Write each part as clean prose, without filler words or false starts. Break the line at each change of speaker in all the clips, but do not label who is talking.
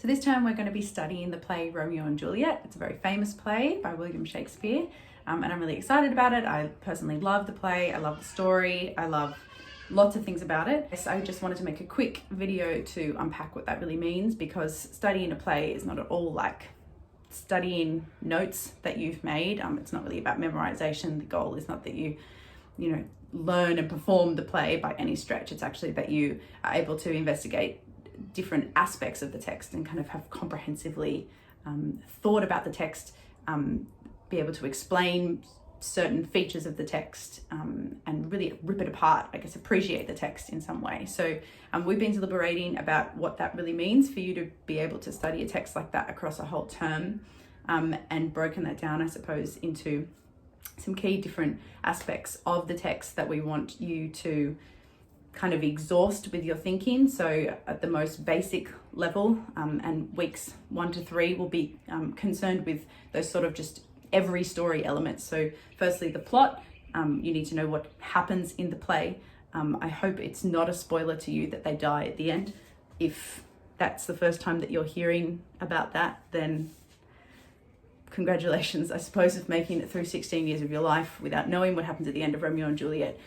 So this term we're going to be studying the play Romeo and Juliet. It's a very famous play by William Shakespeare, and I'm really excited about it. I personally love the play, I love the story, I love lots of things about it. So I just wanted to make a quick video to unpack what that really means, because studying a play is not at all like studying notes that you've made. It's not really about memorization. The goal is not that you learn and perform the play by any stretch. It's actually that you are able to investigate different aspects of the text and kind of have comprehensively thought about the text, be able to explain certain features of the text, and really rip it apart, I guess, appreciate the text in some way. So we've been deliberating about what that really means for you to be able to study a text like that across a whole term, and broken that down, I suppose, into some key different aspects of the text that we want you to kind of exhaust with your thinking. So at the most basic level, and weeks 1 to 3 will be concerned with those sort of just every story elements. So firstly, the plot. You need to know what happens in the play. I hope it's not a spoiler to you that they die at the end. If that's the first time that you're hearing about that, then congratulations, I suppose, of making it through 16 years of your life without knowing what happens at the end of Romeo and Juliet.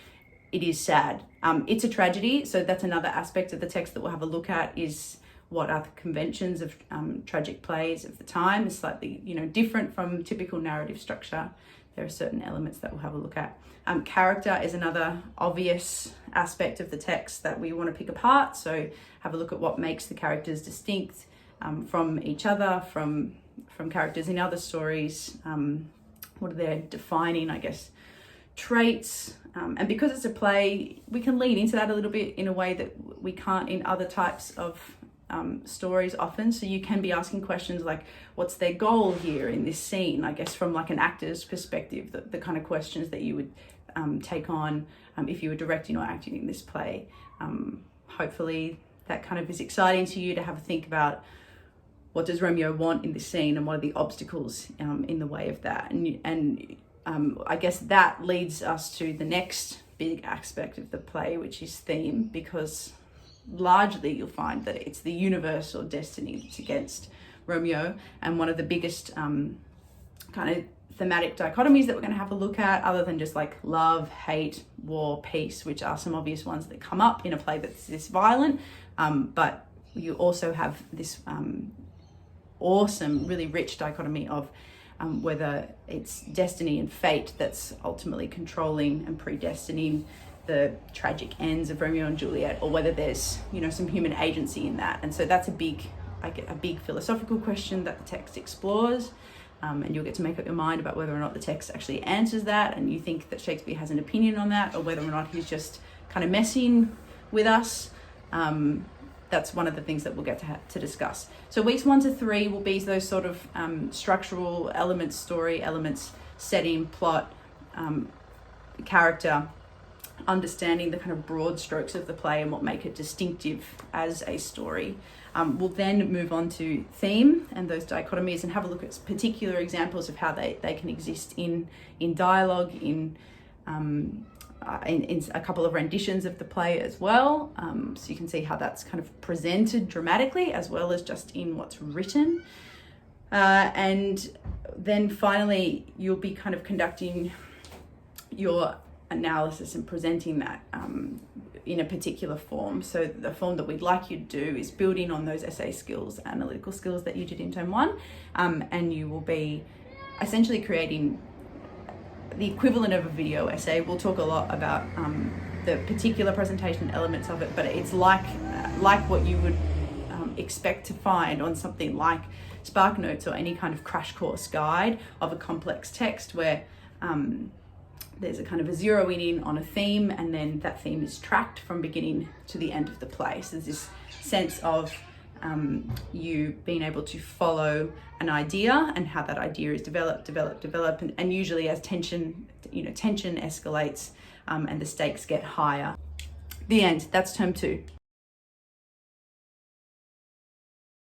It is sad. It's a tragedy, so that's another aspect of the text that we'll have a look at, is what are the conventions of tragic plays of the time. Is slightly different from typical narrative structure. There are certain elements that we'll have a look at. Character is another obvious aspect of the text that we want to pick apart. So have a look at what makes the characters distinct from each other, from characters in other stories. What are their defining, I guess, traits? And because it's a play, we can lean into that a little bit in a way that we can't in other types of stories often. So you can be asking questions like, what's their goal here in this scene? I guess from like an actor's perspective, the kind of questions that you would take on if you were directing or acting in this play. Hopefully that kind of is exciting to you to have a think about, what does Romeo want in this scene, and what are the obstacles in the way of that? And I guess that leads us to the next big aspect of the play, which is theme, because largely you'll find that it's the universe or destiny that's against Romeo. And one of the biggest kind of thematic dichotomies that we're going to have a look at, other than just like love, hate, war, peace, which are some obvious ones that come up in a play that's this violent, but you also have this awesome, really rich dichotomy of whether it's destiny and fate that's ultimately controlling and predestining the tragic ends of Romeo and Juliet, or whether there's some human agency in that. And so that's a big philosophical question that the text explores, and you'll get to make up your mind about whether or not the text actually answers that, and you think that Shakespeare has an opinion on that, or whether or not he's just kind of messing with us. That's one of the things that we'll get to discuss. So weeks 1 to 3 will be those sort of structural elements, story elements, setting, plot, character, understanding the kind of broad strokes of the play and what make it distinctive as a story. We'll then move on to theme and those dichotomies, and have a look at particular examples of how they can exist in dialogue, in a couple of renditions of the play as well. So you can see how that's kind of presented dramatically, as well as just in what's written. And then finally, you'll be kind of conducting your analysis and presenting that in a particular form. So the form that we'd like you to do is building on those essay skills, analytical skills that you did in term 1, and you will be essentially creating the equivalent of a video essay. We'll talk a lot about the particular presentation elements of it, but it's like what you would expect to find on something like SparkNotes or any kind of crash course guide of a complex text, where there's a kind of a zeroing in on a theme, and then that theme is tracked from beginning to the end of the play. So there's this sense of you being able to follow an idea and how that idea is developed, and usually as tension escalates and the stakes get higher. The end. That's term 2.